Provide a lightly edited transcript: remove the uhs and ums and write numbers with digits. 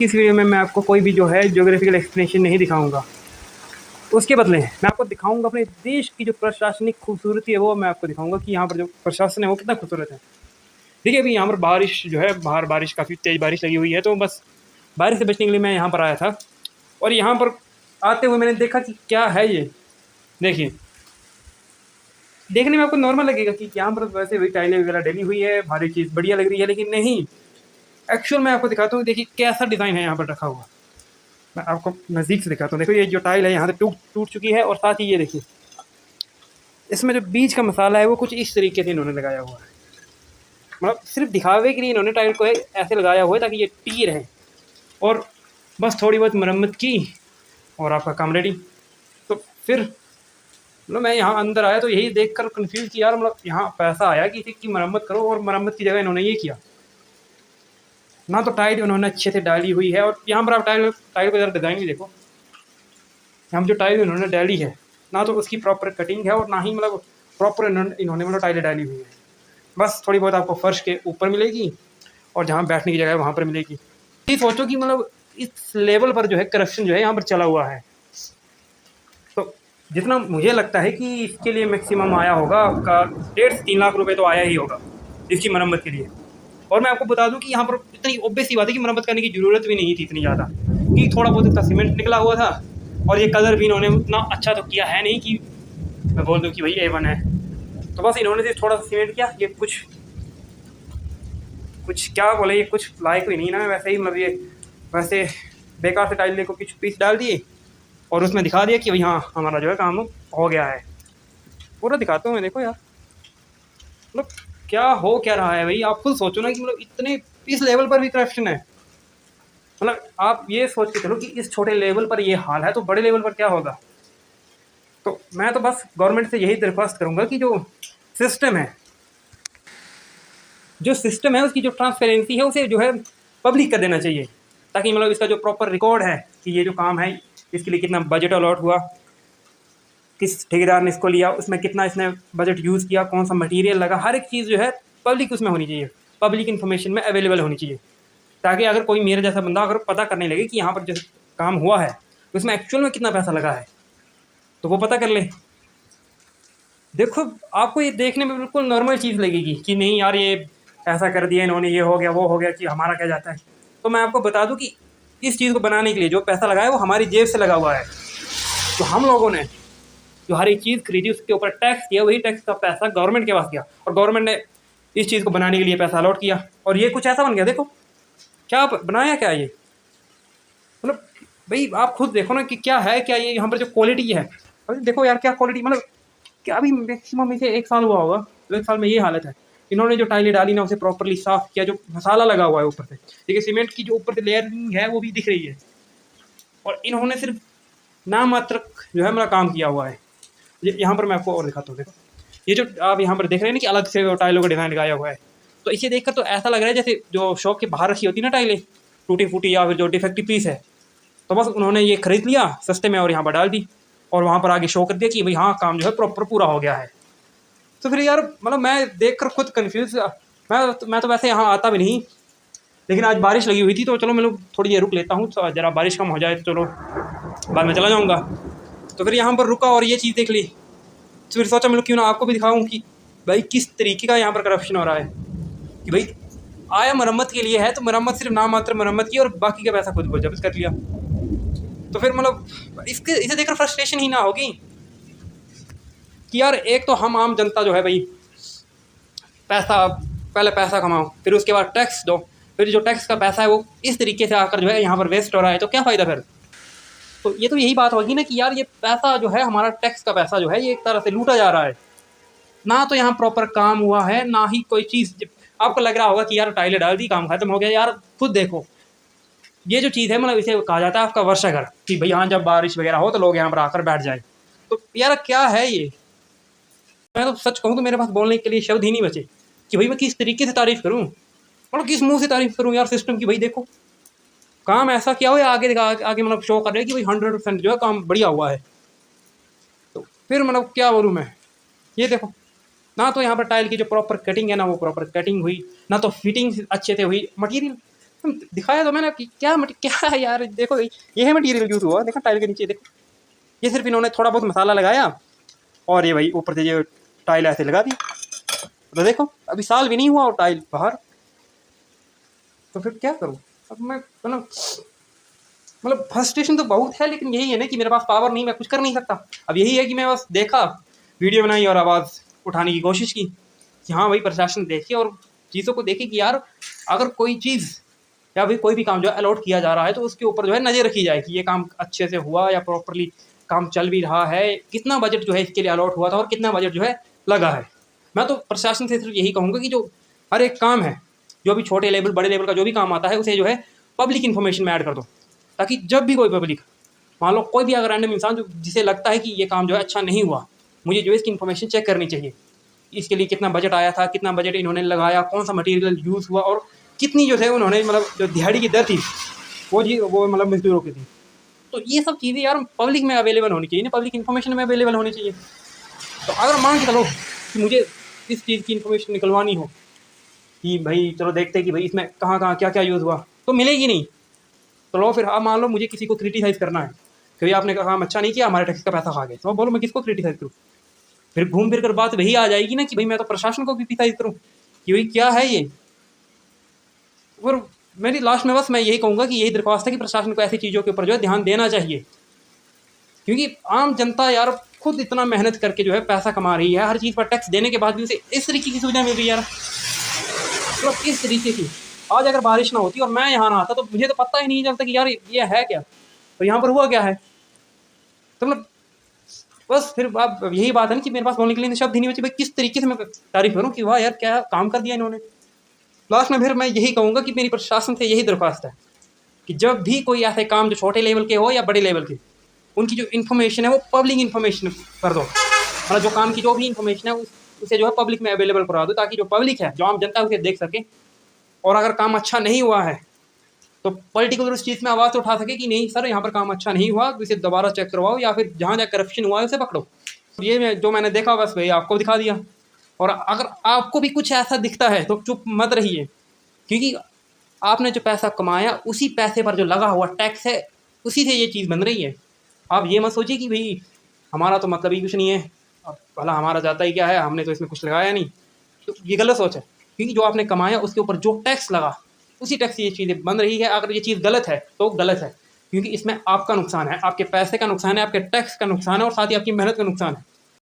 इस वीडियो में मैं आपको कोई भी जो है ज्योग्राफिकल एक्सप्लेनेशन नहीं दिखाऊंगा। उसके बदले मैं आपको दिखाऊंगा अपने देश की जो प्रशासनिक खूबसूरती है, वो मैं आपको दिखाऊंगा कि यहाँ पर जो प्रशासन है वो कितना खूबसूरत है। देखिए अभी यहाँ पर बारिश जो है, बाहर बारिश काफ़ी तेज़ बारिश लगी हुई है, तो बस बारिश से बचने के लिए मैं यहाँ पर आया था। और यहाँ पर आते हुए मैंने देखा कि क्या है ये। देखिए, देखने में आपको नॉर्मल लगेगा कि यहाँ पर वैसे भी टाइलें वगैरह डली हुई है, भारी चीज़ बढ़िया लग रही है, लेकिन नहीं, एक्चुअल मैं आपको दिखाता हूँ। देखिए कैसा डिज़ाइन है यहाँ पर रखा हुआ। मैं आपको नज़दीक से दिखाता हूँ। देखो ये जो टाइल है यहाँ से टूट टूट चुकी है, और साथ ही ये देखिए इसमें जो बीच का मसाला है वो कुछ इस तरीके से इन्होंने लगाया हुआ है। मतलब सिर्फ दिखावे के लिए इन्होंने टाइल को ऐसे लगाया हुआ है ताकि ये टिकी रहे, और बस थोड़ी बहुत मरम्मत की और आपका काम रेडी। तो फिर मतलब मैं यहाँ अंदर आया तो यही देख कर कन्फ्यूज़ कि यार मतलब यहाँ पैसा आया कि इसी की मरम्मत करो, और मरम्मत की जगह इन्होंने ये किया ना। तो टाइल उन्होंने अच्छे से डाली हुई है, और यहाँ पर आप टाइल टाइल को ज़रा डिज़ाइन भी देखो। यहाँ पर जो टाइल इन्होंने डाली है ना, तो उसकी प्रॉपर कटिंग है, और ना ही मतलब प्रॉपर इन्होंने मतलब टाइलें डाली हुई है। बस थोड़ी बहुत आपको फर्श के ऊपर मिलेगी, और जहाँ बैठने की जगह है वहाँ पर मिलेगी। ये सोचो कि मतलब इस लेवल पर जो है करप्शन जो है यहाँ पर चला हुआ है। तो जितना मुझे लगता है कि इसके लिए मैक्सिमम आया होगा आपका 1.5 से 3 लाख रुपए तो आया ही होगा इसकी मरम्मत के लिए। और मैं आपको बता दूं कि यहाँ पर इतनी ऑब्वियस सी बात है कि मरम्मत करने की ज़रूरत भी नहीं थी इतनी ज़्यादा, कि थोड़ा बहुत इसका सीमेंट निकला हुआ था, और ये कलर भी इन्होंने उतना अच्छा तो किया है नहीं कि मैं बोल दूँ कि भाई A1 है। तो बस इन्होंने सिर्फ थोड़ा सा सीमेंट किया, ये कुछ कुछ क्या बोले, ये कुछ लायक भी नहीं ना वैसे ही, मतलब ये वैसे बेकार से टाइल को कुछ पीस डाल दिए और उसमें दिखा दिया कि भाई हाँ हमारा जो है काम हो गया है। पूरा दिखाता हूँ मैं, देखो यार मतलब क्या हो क्या रहा है भाई। आप खुद सोचो ना कि मतलब इतने इस लेवल पर भी करप्शन है। मतलब आप ये सोच के चलो कि इस छोटे लेवल पर ये हाल है तो बड़े लेवल पर क्या होगा। तो मैं तो बस गवर्नमेंट से यही दरख्वास्त करूँगा कि जो सिस्टम है उसकी जो ट्रांसपेरेंसी है उसे जो है पब्लिक कर देना चाहिए, ताकि मतलब इसका जो प्रॉपर रिकॉर्ड है कि ये जो काम है इसके लिए कितना बजट अलॉट हुआ, किस ठेकेदार ने इसको लिया, उसमें कितना इसने बजट यूज़ किया, कौन सा मटेरियल लगा, हर एक चीज़ जो है पब्लिक उसमें होनी चाहिए, पब्लिक इन्फॉर्मेशन में अवेलेबल होनी चाहिए। ताकि अगर कोई मेरे जैसा बंदा अगर पता करने लगे कि यहाँ पर जो काम हुआ है उसमें एक्चुअल में कितना पैसा लगा है, तो वो पता कर ले। देखो आपको ये देखने में बिल्कुल नॉर्मल चीज़ लगेगी कि नहीं यार ये ऐसा कर दिया इन्होंने, ये हो गया वो हो गया, कि हमारा क्या जाता है। तो मैं आपको बता दूं कि इस चीज़ को बनाने के लिए जो पैसा लगा है वो हमारी जेब से लगा हुआ है। तो हम लोगों ने जो हर एक चीज़ खरीदी उसके ऊपर टैक्स दिया, वही टैक्स का पैसा गवर्नमेंट के पास गया, और गवर्नमेंट ने इस चीज़ को बनाने के लिए पैसा अलॉट किया, और ये कुछ ऐसा बन गया। देखो क्या बनाया क्या ये, मतलब भाई आप खुद देखो ना कि क्या है क्या ये यहाँ पर जो क्वालिटी है। अभी देखो यार क्या क्वालिटी, मतलब क्या अभी मैक्सिमम इसे 1 साल हुआ होगा, तो 1 साल में ये हालत है। इन्होंने जो टाइलें डाली ना उसे प्रॉपरली साफ किया, जो मसाला लगा हुआ है ऊपर से, देखिए सीमेंट की जो ऊपर से लेयरिंग है वो भी दिख रही है, और इन्होंने सिर्फ नाम मात्र जो है मेरा काम किया हुआ है। यहाँ पर मैं आपको और दिखाता हूँ। देखो ये जो आप यहाँ पर देख रहे हैं ना कि अलग से टाइलों का डिज़ाइन लगाया हुआ है, तो इसे देखकर तो ऐसा लग रहा है जैसे जो शॉप के बाहर रखी होती है ना टाइलें टूटी फूटी या फिर जो डिफेक्टिव पीस है, तो बस उन्होंने ये खरीद लिया सस्ते में और यहाँ पर डाल दी, और वहाँ पर आगे शो कर दिया कि भाई हाँ काम जो है प्रॉपर पूरा हो गया है। तो फिर यार मतलब मैं देखकर खुद कंफ्यूज, मैं तो वैसे यहाँ आता भी नहीं, लेकिन आज बारिश लगी हुई थी तो चलो मैं लोग थोड़ी देर रुक लेता हूँ, तो ज़रा बारिश कम हो जाए तो चलो बाद में चला जाऊँगा। तो फिर यहाँ पर रुका और ये चीज़ देख ली, तो फिर सोचा मैं लोग क्यों ना आपको भी दिखाऊँ कि भाई किस तरीके का यहाँ पर करप्शन हो रहा है। कि भाई आया मरम्मत के लिए है तो मरम्मत सिर्फ नाम मात्र मरम्मत की, और बाकी का पैसा खुद जब्त कर लिया। तो फिर मतलब इसे देखकर फ्रस्ट्रेशन ही ना होगी कि यार एक तो हम आम जनता जो है भाई पैसा, पहले पैसा कमाओ फिर उसके बाद टैक्स दो, फिर जो टैक्स का पैसा है वो इस तरीके से आकर जो है यहाँ पर वेस्ट हो रहा है, तो क्या फ़ायदा फिर। तो ये तो यही बात होगी ना कि यार ये पैसा जो है हमारा टैक्स का पैसा जो है ये एक तरह से लूटा जा रहा है ना। तो यहाँ प्रॉपर काम हुआ है ना ही कोई चीज़। आपको लग रहा होगा कि यार टाइलें डाल दी काम खत्म हो गया, यार खुद देखो ये जो चीज़ है मतलब इसे कहा जाता है आपका वर्षा घर, कि भाई हाँ जब बारिश वगैरह हो तो लोग यहाँ पर आकर बैठ जाए। तो यार क्या है ये, मैं तो सच कहूँ तो मेरे पास बोलने के लिए शब्द ही नहीं बचे कि भाई मैं किस तरीके से तारीफ़ करूँ, मतलब किस मुंह से तारीफ़ करूँ यार सिस्टम की। भाई देखो काम ऐसा किया हुआ है, आगे आगे मतलब शो कर रहे हैं कि भाई 100% जो है काम बढ़िया हुआ है। तो फिर मतलब क्या बोलूँ मैं, ये देखो ना तो यहाँ पर टाइल की जो प्रॉपर कटिंग है ना वो प्रॉपर कटिंग हुई, ना तो फिटिंग अच्छे से हुई, मटीरियल दिखाया तो मैंने कि क्या है यार, देखो ये है मटेरियल यूज़ हुआ, देखा टाइल के नीचे देखो, ये सिर्फ इन्होंने थोड़ा बहुत मसाला लगाया और ये भाई ऊपर से ये टाइल ऐसे लगा दी, तो देखो अभी साल भी नहीं हुआ और टाइल बाहर, तो फिर क्या करूँ अब मैं, मतलब फ्रस्ट्रेशन तो बहुत है, लेकिन यही है ना कि मेरे पास पावर नहीं, मैं कुछ कर नहीं सकता। अब यही है कि मैं बस देखा, वीडियो बनाई और आवाज़ उठाने की कोशिश की कि हाँ भाई प्रशासन देखे और चीज़ों को देखे कि यार अगर कोई चीज़ या भाई कोई भी काम जो है अलॉट किया जा रहा है तो उसके ऊपर जो है नज़र रखी जाए कि ये काम अच्छे से हुआ या प्रॉपरली काम चल भी रहा है, कितना बजट जो है इसके लिए अलॉट हुआ था और कितना बजट जो है लगा है। मैं तो प्रशासन से सिर्फ यही कहूँगा कि जो हर एक काम है, जो भी छोटे लेवल बड़े लेवल का जो भी काम आता है उसे जो है पब्लिक इन्फॉर्मेशन में ऐड कर दो, ताकि जब भी कोई पब्लिक, मान लो कोई भी अगर रैंडम इंसान जो जिसे लगता है कि ये काम जो है अच्छा नहीं हुआ, मुझे जो है इसकी इन्फॉर्मेशन चेक करनी चाहिए, इसके लिए कितना बजट आया था, कितना बजट इन्होंने लगाया, कौन सा मटेरियल यूज़ हुआ और कितनी जो थे उन्होंने मतलब जो दिहाड़ी की दर थी वो मतलब मजदूरों की थी। तो ये सब चीज़ें यार पब्लिक में अवेलेबल होनी चाहिए ना, पब्लिक इन्फॉर्मेशन में अवेलेबल होनी चाहिए। तो अगर मान के चलो कि मुझे इस चीज़ की इन्फॉर्मेशन निकलवानी हो कि भाई चलो देखते हैं कि भाई इसमें कहाँ कहाँ क्या क्या यूज़ हुआ, तो मिलेगी नहीं। तो लो फिर आप मान लो मुझे किसी को क्रिटिसाइज़ करना है कि भाई आपने काम अच्छा नहीं किया, हमारे टैक्स का पैसा खा गए, तो बोलो मैं किसको क्रिटिसाइज़ करूँ? फिर घूम फिर कर बात वही आ जाएगी ना कि भाई मैं तो प्रशासन को क्रिटिसाइज़ करूँ कि भाई क्या है ये। और मेरी लास्ट में बस मैं यही कहूँगा कि यही दरख्वास्त है कि प्रशासन को ऐसी चीज़ों के ऊपर जो है ध्यान देना चाहिए, क्योंकि आम जनता यार खुद इतना मेहनत करके जो है पैसा कमा रही है, हर चीज़ पर टैक्स देने के बाद भी उसे इस तरीके की सुविधा मिल रही है यार, मतलब इस तरीके की। आज अगर बारिश ना होती और मैं यहाँ ना आता तो मुझे तो पता ही नहीं चलता कि यार ये है क्या, तो यहाँ पर हुआ क्या है। तो मतलब बस फिर अब यही बात है ना कि मेरे पास बोलने के लिए शब्द ही नहीं बचे, भाई किस तरीके से मैं तारीफ करूँ कि वाह यार क्या काम कर दिया इन्होंने। लास्ट में फिर मैं यही कहूँगा कि मेरी प्रशासन से यही दरख्वास्त है कि जब भी कोई ऐसे काम जो छोटे लेवल के हो या बड़े लेवल के, उनकी जो इन्फॉर्मेशन है वो पब्लिक इन्फॉर्मेशन कर दो, मतलब जो काम की जो भी इन्फॉर्मेशन है उसे जो है पब्लिक में अवेलेबल करा दो, ताकि जो पब्लिक है, जो आम जनता है, उसे देख सके। और अगर काम अच्छा नहीं हुआ है तो पर्टिकुलर उस चीज़ में आवाज़ उठा सके कि नहीं सर यहाँ पर काम अच्छा नहीं हुआ, तो इसे दोबारा चेक करवाओ, या फिर जहाँ जहाँ करप्शन हुआ है उसे पकड़ो। ये जो मैंने देखा बस वही आपको दिखा दिया। और अगर आपको भी कुछ ऐसा दिखता है तो चुप मत रहिए, क्योंकि आपने जो पैसा कमाया उसी पैसे पर जो लगा हुआ टैक्स है उसी से ये चीज़ बन रही है। आप ये मत सोचिए कि भाई हमारा तो मतलब ही कुछ नहीं है, अब भला हमारा जाता ही क्या है, हमने तो इसमें कुछ लगाया नहीं। तो ये गलत सोच है, क्योंकि जो आपने कमाया उसके ऊपर जो टैक्स लगा उसी टैक्स से ये चीज़ें बन रही है। अगर ये चीज़ गलत है तो गलत है, क्योंकि इसमें आपका नुकसान है, आपके पैसे का नुकसान है, आपके टैक्स का नुकसान है और साथ ही आपकी मेहनत का नुकसान है।